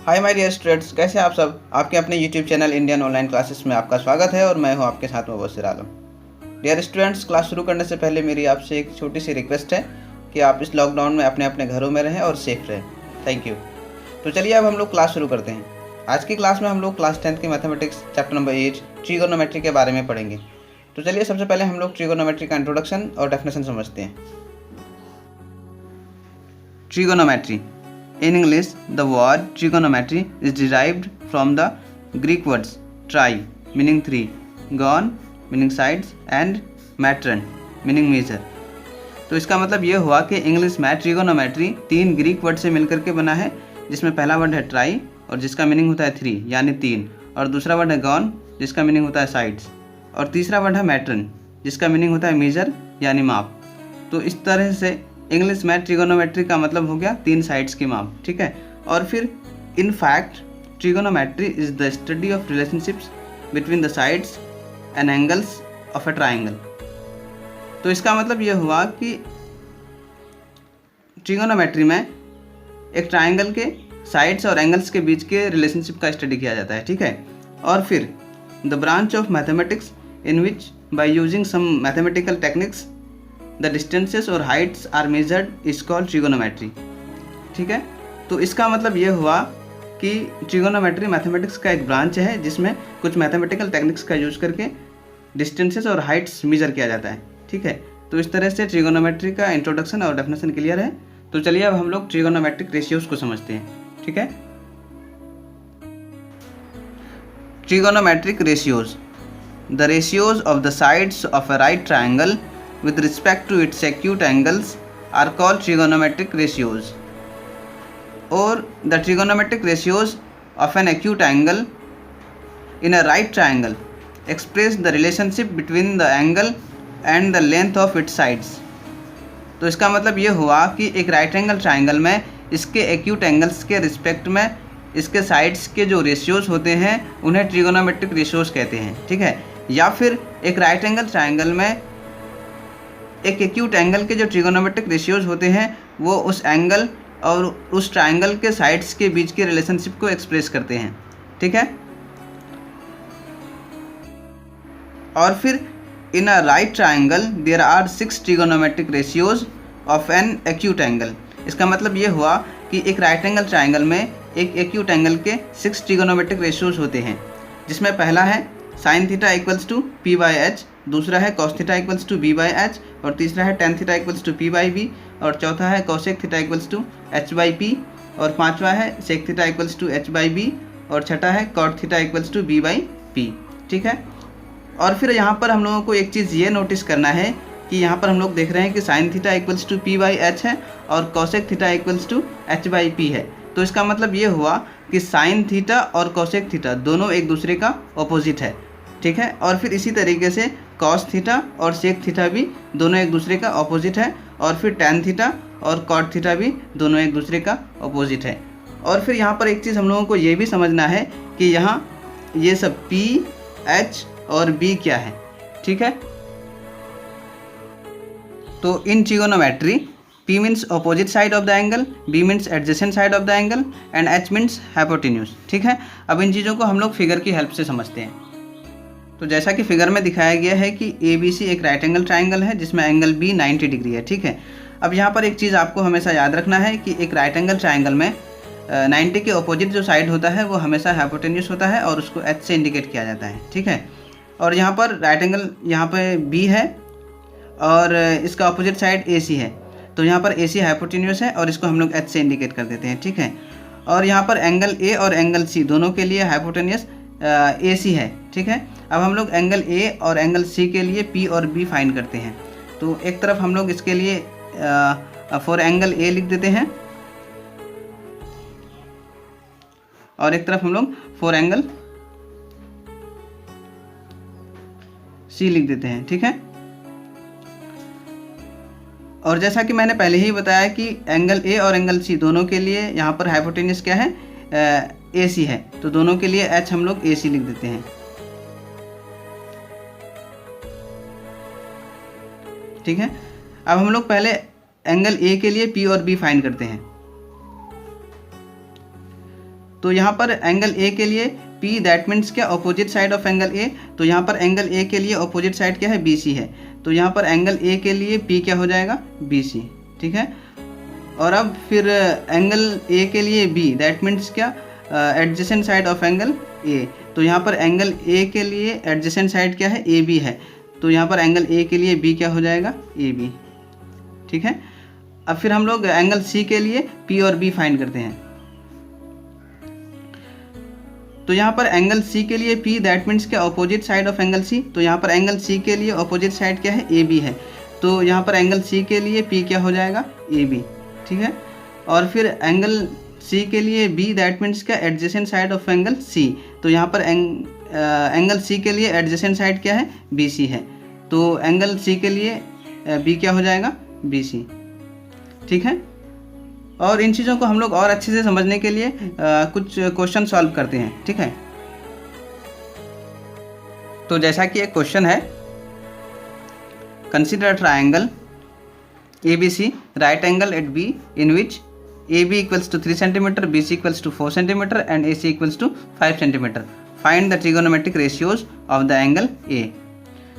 Hi my dear students, कैसे आप सब। आपके अपने YouTube channel Indian online classes में आपका स्वागत है और मैं हूं आपके साथ में बशीर आलम। डियर स्टूडेंट्स, क्लास शुरू करने से पहले मेरी आपसे एक छोटी सी रिक्वेस्ट है कि आप इस लॉकडाउन में अपने अपने घरों में रहें और सेफ रहें। Thank you. तो चलिए अब हम लोग क्लास शुरू करते हैं। आज की क्लास में हम लोग क्लास 10th की मैथमेटिक्स चैप्टर नंबर 8 ट्रिगोनोमेट्री के बारे में पढ़ेंगे। तो चलिए सबसे पहले हम लोग ट्रिगोनोमेट्री का इंट्रोडक्शन और डेफिनेशन समझते हैं। Trigonometry In English, the word trigonometry is derived from the Greek words tri meaning three, gon meaning sides and matron meaning measure। तो इसका मतलब ये हुआ कि इंग्लिश में ट्रिगोनोमेट्री तीन ग्रीक वर्ड से मिलकर के बना है, जिसमें पहला वर्ड है ट्राई और जिसका मीनिंग होता है थ्री यानी तीन, और दूसरा वर्ड है गॉन जिसका मीनिंग होता है साइड्स, और तीसरा वर्ड है मैट्रन जिसका मीनिंग होता है मेजर यानी माप। तो इस तरह से इंग्लिश में ट्रिगोनोमेट्री का मतलब हो गया तीन साइड्स की माप, ठीक है। और फिर in fact trigonometry is the study of relationships between the sides and angles of a triangle. तो इसका मतलब यह हुआ कि ट्रिगोनोमेट्री में एक ट्राइंगल के साइड्स और एंगल्स के बीच के रिलेशनशिप का स्टडी किया जाता है, ठीक है। और फिर the branch of mathematics in which by using some mathematical techniques the distances और heights are measured is called trigonometry, ठीक है। तो इसका मतलब ये हुआ कि ट्रिगोनोमेट्री मैथमेटिक्स का एक ब्रांच है जिसमें कुछ मैथमेटिकल टेक्निक्स का यूज करके डिस्टेंसेस और हाइट्स मेजर किया जाता है, ठीक है। तो इस तरह से ट्रिगोनोमेट्री का इंट्रोडक्शन और डेफिनेशन क्लियर है। तो चलिए अब हम लोग ट्रिगोनोमेट्रिक रेशियोज को समझते हैं, ठीक है। Trigonometric ratios, the ratios of the sides of a right triangle with respect to its acute angles are called trigonometric ratios, or the trigonometric ratios of an acute angle in a right triangle express the relationship between the angle and the length of its sides। तो इसका मतलब ये हुआ कि एक right angle triangle में इसके acute angles के रिस्पेक्ट में इसके साइड्स के जो रेशियोज होते हैं उन्हें ट्रिगोनोमेट्रिक रेशियोज कहते हैं, ठीक है। या फिर एक राइट एंगल ट्राइंगल में एक एक्यूट एंगल के जो ट्रिगोनोमेट्रिक रेशियोज होते हैं वो उस एंगल और उस ट्राइंगल के साइड्स के बीच के रिलेशनशिप को एक्सप्रेस करते हैं, ठीक है। और फिर in a right triangle there are 6 trigonometric ratios of an acute angle. इसका मतलब ये हुआ कि एक राइट एंगल ट्राइंगल में एक एक्यूट एंगल के 6 ट्रिगोनोमेट्रिक रेशियोज होते हैं, जिसमें पहला है sine theta equals to P by H, दूसरा है cos theta equals to B by H, और तीसरा है tan theta equals to P by B, और चौथा है cosec theta equals to H by P, और पांचवा है sec theta equals to H by B, और छठा है cot theta equals to B by P, ठीक है। और फिर यहाँ पर हम लोगों को एक चीज़ ये नोटिस करना है कि यहाँ पर हम लोग देख रहे हैं कि sine theta equals to P by H है और cosec theta equals to H by P है। तो इसका मतलब ये हुआ कि साइन थीटा और कॉसेक थीटा दोनों एक दूसरे का ऑपोजिट है, ठीक है। और फिर इसी तरीके से कॉस थीटा और सेक थीटा भी दोनों एक दूसरे का ऑपोजिट है, और फिर टैन थीटा और कॉट थीटा भी दोनों एक दूसरे का ऑपोजिट है। और फिर यहाँ पर एक चीज़ हम लोगों को ये भी समझना है कि यहाँ ये सब P, H और B क्या है, ठीक है। तो in trigonometry P means opposite side of the angle, B means adjacent side of the angle and H means hypotenuse, ठीक है। अब इन चीज़ों को हम लोग फिगर की हेल्प से समझते हैं। तो जैसा कि फिगर में दिखाया गया है कि ABC एक राइट एंगल ट्राइंगल है जिसमें एंगल B 90 डिग्री है, ठीक है। अब यहाँ पर एक चीज़ आपको हमेशा याद रखना है कि एक राइट एंगल ट्राइंगल में 90 के ऑपोजिट जो साइड होता है वो हमेशा हाइपोटेन्यूज होता है और उसको H से इंडिकेट किया जाता है, ठीक है। और यहाँ पर राइट एंगल यहाँ पर B है और इसका ऑपोजिट साइड AC है, तो यहाँ पर AC हाइपोटेन्यूज है और इसको हम लोग H से इंडिकेट कर देते हैं, ठीक है। और यहाँ पर एंगल A और एंगल C दोनों के लिए हाइपोटेन्यूज AC है, ठीक है। अब हम लोग एंगल A और एंगल C के लिए P और B फाइंड करते हैं। तो एक तरफ हम लोग इसके लिए फॉर एंगल A लिख देते हैं और एक तरफ हम लोग फॉर एंगल C लिख देते हैं, ठीक है। और जैसा कि मैंने पहले ही बताया कि एंगल A और एंगल C दोनों के लिए यहाँ पर हाइपोटेन्यूज क्या है, AC है, तो दोनों के लिए H हम लोग AC लिख देते हैं, ठीक है। अब हम लोग पहले एंगल A के लिए P और B फाइंड करते हैं। तो यहाँ पर एंगल ए के लिए P दैट मीन्स क्या, opposite side of angle A. तो यहाँ पर एंगल ए के लिए अपोजिट साइड क्या है, BC है। तो यहाँ पर एंगल ए के लिए P क्या हो जाएगा, BC, ठीक है। और अब फिर एंगल ए के लिए B दैट मीन्स क्या, adjacent side of angle A. तो यहाँ पर एंगल ए के लिए एडजेसेंट साइड क्या है, AB है। तो यहाँ पर एंगल ए के लिए B क्या हो जाएगा, AB, ठीक है। अब फिर हम लोग एंगल C के लिए P और B फाइंड करते हैं। तो यहाँ पर एंगल C के लिए P दैट मीन्स क्या, opposite side of angle C। तो यहाँ पर एंगल C के लिए अपोजिट साइड क्या है, AB है। तो यहाँ पर एंगल C के लिए P क्या हो जाएगा, AB, ठीक है। और फिर एंगल C के लिए B दैट मीन्स क्या, adjacent side of angle C। तो यहाँ पर एंगल C के लिए एडजेसेंट साइड क्या है, BC है। तो एंगल C के लिए B क्या हो जाएगा, BC, ठीक है। और इन चीज़ों को हम लोग और अच्छे से समझने के लिए कुछ क्वेश्चन सॉल्व करते हैं, ठीक है। तो जैसा कि एक क्वेश्चन है, consider triangle ABC right angle at B in which AB equals to 3 centimetre, BC equals to 4 centimetre and AC equals to 5 centimetre. Find the trigonometric ratios of the angle A।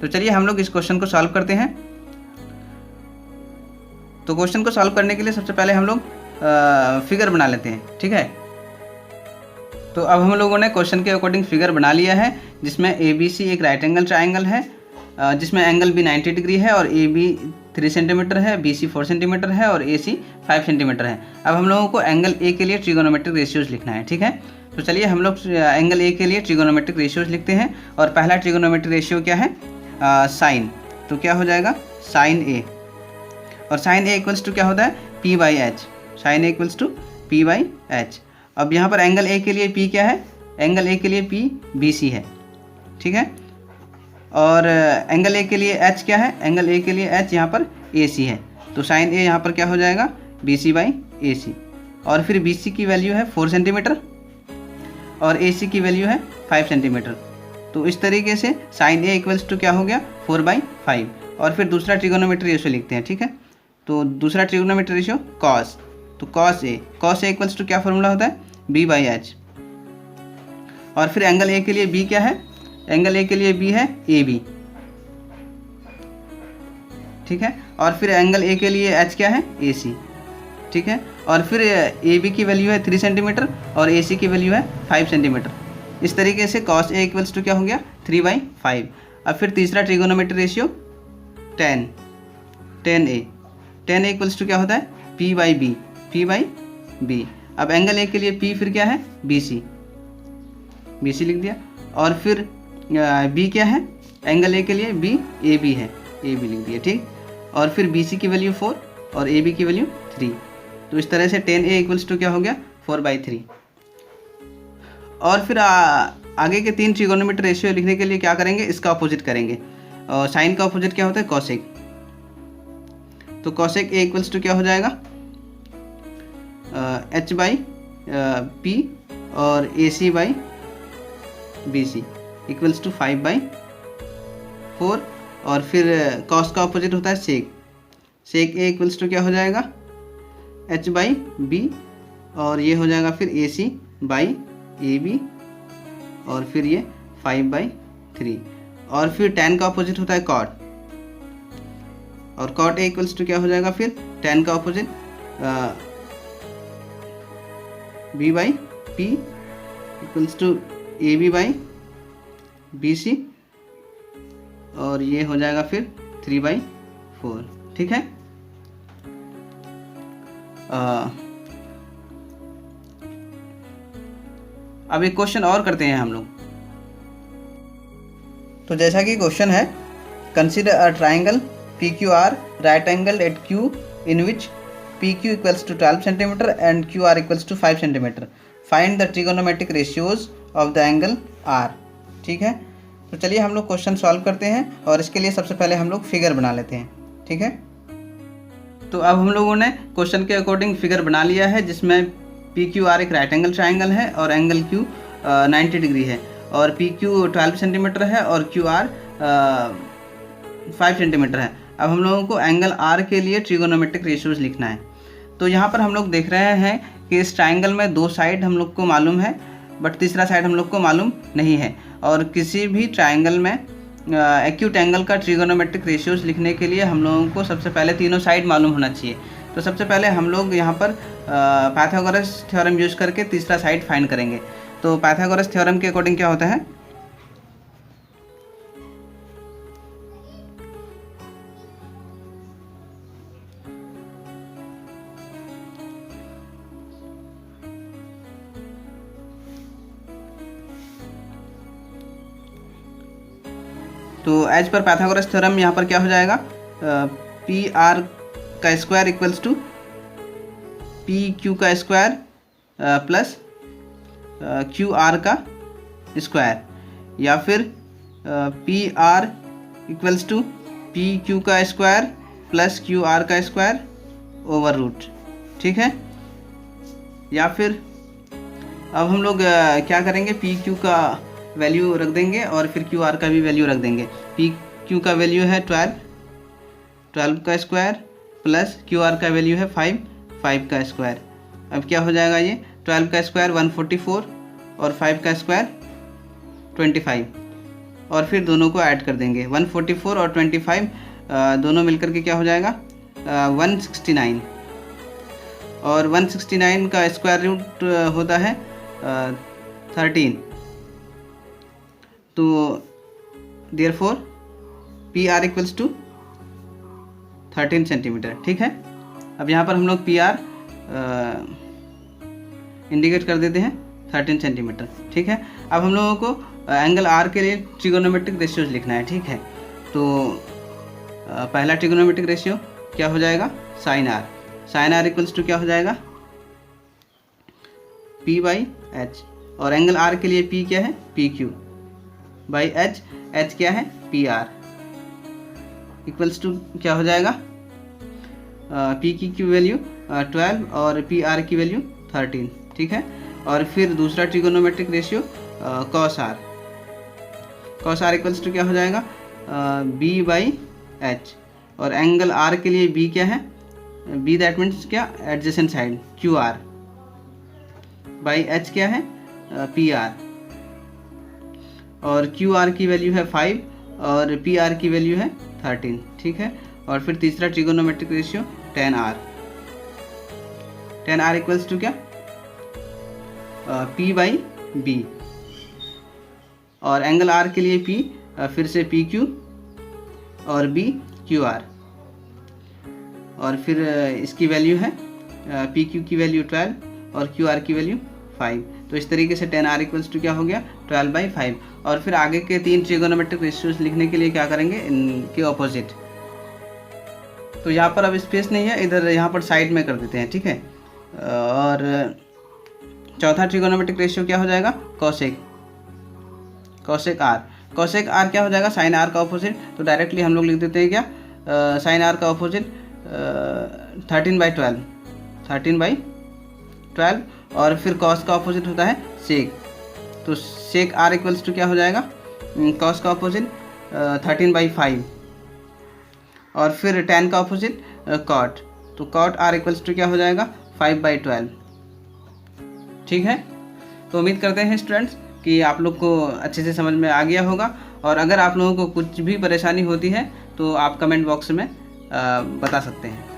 तो चलिए हम लोग इस question को solve करते हैं। तो question को सॉल्व करने के लिए सबसे पहले हम लोग फिगर बना लेते हैं, ठीक है। तो अब हम लोगों ने क्वेश्चन के अकॉर्डिंग फिगर बना लिया है, जिसमें ABC एक राइट एंगल ट्राइंगल है, जिसमें एंगल B 90 डिग्री है और AB 3 सेंटीमीटर है, BC 4 सेंटीमीटर है और AC 5 सेंटीमीटर है। अब हम लोगों को एंगल A के लिए ट्रिगोनोमेट्रिक रेशियोज लिखना है, ठीक है। तो चलिए हम लोग एंगल A के लिए ट्रिगोनोमेट्रिक रेशियोज लिखते हैं। और पहला ट्रिगोनोमेट्रिक रेशियो क्या है, साइन। तो क्या हो जाएगा, साइन A। और साइन A इक्वल्स टू क्या होता है, P/H। Sine A equals to P/H। अब यहाँ पर एंगल A के लिए P क्या है, एंगल A के लिए P BC है, ठीक है। और एंगल A के लिए H क्या है, एंगल A के लिए H यहाँ पर AC है। तो साइन A यहाँ पर क्या हो जाएगा, BC/AC। और फिर BC की वैल्यू है 4 सेंटीमीटर और AC की वैल्यू है 5 सेंटीमीटर। तो इस तरीके से साइन A इक्वल्स टू क्या हो गया, 4/5। और फिर दूसरा ट्रिगोनोमेट्री रेशियो लिखते हैं, ठीक है। तो दूसरा ट्रिगोनोमेट्री रेशियो कॉस। तो कॉस A इक्वल्स टू क्या फॉर्मूला होता है, B/H। और फिर एंगल A के लिए B क्या है, एंगल A के लिए B है AB, ठीक है। और फिर एंगल A के लिए H क्या है, AC, ठीक है। और फिर AB की वैल्यू है 3 सेंटीमीटर और AC की वैल्यू है 5 सेंटीमीटर। इस तरीके से cos A इक्वल्स टू क्या हो गया, 3/5। अब फिर तीसरा trigonometry ratio tan A। tan A equals to क्या होता है, P/B। अब एंगल A के लिए P फिर क्या है, BC लिख दिया। और फिर B क्या है, एंगल A के लिए B AB है, AB लिख दिया, ठीक। और फिर BC की वैल्यू 4 और AB की वैल्यू 3। तो इस तरह से tan A इक्वल्स टू क्या हो गया, 4/3। और फिर आगे के 3 ट्रिगोनोमेट्री रेशियो लिखने के लिए क्या करेंगे, इसका अपोजिट करेंगे। और साइन का अपोजिट क्या होता है, कॉसेक। तो कॉसेक A इक्वल्स टू क्या हो जाएगा, H/P और AC/BC इक्वल्स टू 5/4। और फिर कॉस का अपोजिट होता है सेक। सेक A इक्वल्स टू क्या हो जाएगा, H/B और ये हो जाएगा फिर AC/AB और फिर ये 5/3। और फिर tan का अपोजिट होता है कॉट। और cot A इक्वल्स टू क्या हो जाएगा, फिर tan का opposite B/P equals to AB/BC और ये हो जाएगा फिर 3/4, ठीक है। अब एक क्वेश्चन और करते हैं हम लोग। तो जैसा कि क्वेश्चन है, consider a triangle PQR right angle at Q in which PQ equals to 12 centimetre and QR equals to 5 centimetre. Find the trigonometric ratios of the angle R, ठीक है। तो चलिए हम लोग क्वेश्चन सॉल्व करते हैं और इसके लिए सबसे पहले हम लोग फिगर बना लेते हैं, ठीक है। तो अब हम लोगों ने क्वेश्चन के अकॉर्डिंग फिगर बना लिया है, जिसमें PQR एक राइट एंगल ट्राइंगल है और एंगल Q 90 डिग्री है और PQ 12 सेंटीमीटर है और QR 5 सेंटीमीटर है। अब हम लोगों को एंगल R के लिए ट्रिगोनोमेट्रिक रेशियोज लिखना है। तो यहाँ पर हम लोग देख रहे हैं कि इस ट्राइंगल में 2 साइड हम लोग को मालूम है बट तीसरा साइड हम लोग को मालूम नहीं है। और किसी भी ट्राइंगल में एक्यूट एंगल का ट्रिगोनोमेट्रिक रेशियोज लिखने के लिए हम लोगों को सबसे पहले तीनों साइड मालूम होना चाहिए। तो सबसे पहले हम लोग यहाँ पर पाइथागोरस थ्योरम यूज करके तीसरा साइड फाइंड करेंगे। तो पाइथागोरस थ्योरम के अकॉर्डिंग क्या होता है, तो एज पर पाइथागोरस थ्योरम यहाँ पर क्या हो जाएगा, पी आर का square equals to P Q का स्क्वायर प्लस क्यू आर का स्क्वायर, या फिर P R equals to P Q का स्क्वायर प्लस क्यू आर का स्क्वायर ओवर रूट। ठीक है, या फिर अब हम लोग क्या करेंगे, पी क्यू का वैल्यू रख देंगे और फिर क्यू आर का भी वैल्यू रख देंगे। पी क्यू का वैल्यू है 12 का स्क्वायर प्लस क्यू आर का वैल्यू है 5 का स्क्वायर। अब क्या हो जाएगा, ये 12 का स्क्वायर 144 और 5 का स्क्वायर 25, और फिर दोनों को ऐड कर देंगे। 144 और 25 दोनों मिलकर के क्या हो जाएगा 169, और 169 का स्क्वायर रूट होता है 13। तो therefore P R equals to 13 centimetre. ठीक है, अब यहाँ पर हम लोग पी आर इंडिकेट कर देते हैं 13 सेंटीमीटर। ठीक है, अब हम लोगों को एंगल आर के लिए ट्रिगोनोमेट्रिक रेशियोज लिखना है। ठीक है, तो पहला ट्रिगोनोमेट्रिक रेशियो क्या हो जाएगा, sine R. Sine R equals to क्या हो जाएगा, पी बाई एच, और एंगल आर के लिए पी क्या है, P Q by H. H क्या है, पी आर इक्वल्स टू क्या हो जाएगा, पी की वैल्यू 12 और पी आर की वैल्यू 13। ठीक है, और फिर दूसरा trigonometric ratio cos R. Cos R equals to क्या हो जाएगा, बी बाई एच, और एंगल आर के लिए बी क्या है, बी दैट मीन्स क्या, adjacent side, Q R by H क्या है, पी आर, और क्यू आर की वैल्यू है 5 और पी आर की वैल्यू है 13। ठीक है, और फिर तीसरा trigonometric ratio tan r। tan r equals to क्या, p बाई बी, और एंगल r के लिए p फिर से पी क्यू और b क्यू आर, और फिर इसकी वैल्यू है पी क्यू की वैल्यू 12 और क्यू आर की वैल्यू 5। तो इस तरीके से tan r इक्वल्स टू क्या हो गया, 12/5। और फिर आगे के 3 ट्रिगोनोमेट्रिक रेशियोज लिखने के लिए क्या करेंगे, इनके ऑपोजिट। तो यहाँ पर अब स्पेस नहीं है, इधर यहाँ पर साइड में कर देते हैं। ठीक है, और चौथा ट्रिगोनोमेट्रिक रेशियो क्या हो जाएगा, कॉसेक आर। कॉसेक आर क्या हो जाएगा, साइन आर का ऑपोजिट। तो डायरेक्टली हम लोग लिख देते हैं क्या, साइन आर का ऑपोजिट 13/12, और फिर कॉस का ऑपोजिट होता है सेक। तो सेक आर इक्वल्स टू क्या हो जाएगा, कॉस का ऑपोजिट 13/5, और फिर tan का ऑपोजिट कॉट। तो कॉट आर इक्वल्स टू क्या हो जाएगा, 5/12। ठीक है, तो उम्मीद करते हैं स्टूडेंट्स कि आप लोग को अच्छे से समझ में आ गया होगा, और अगर आप लोगों को कुछ भी परेशानी होती है तो आप कमेंट बॉक्स में बता सकते हैं।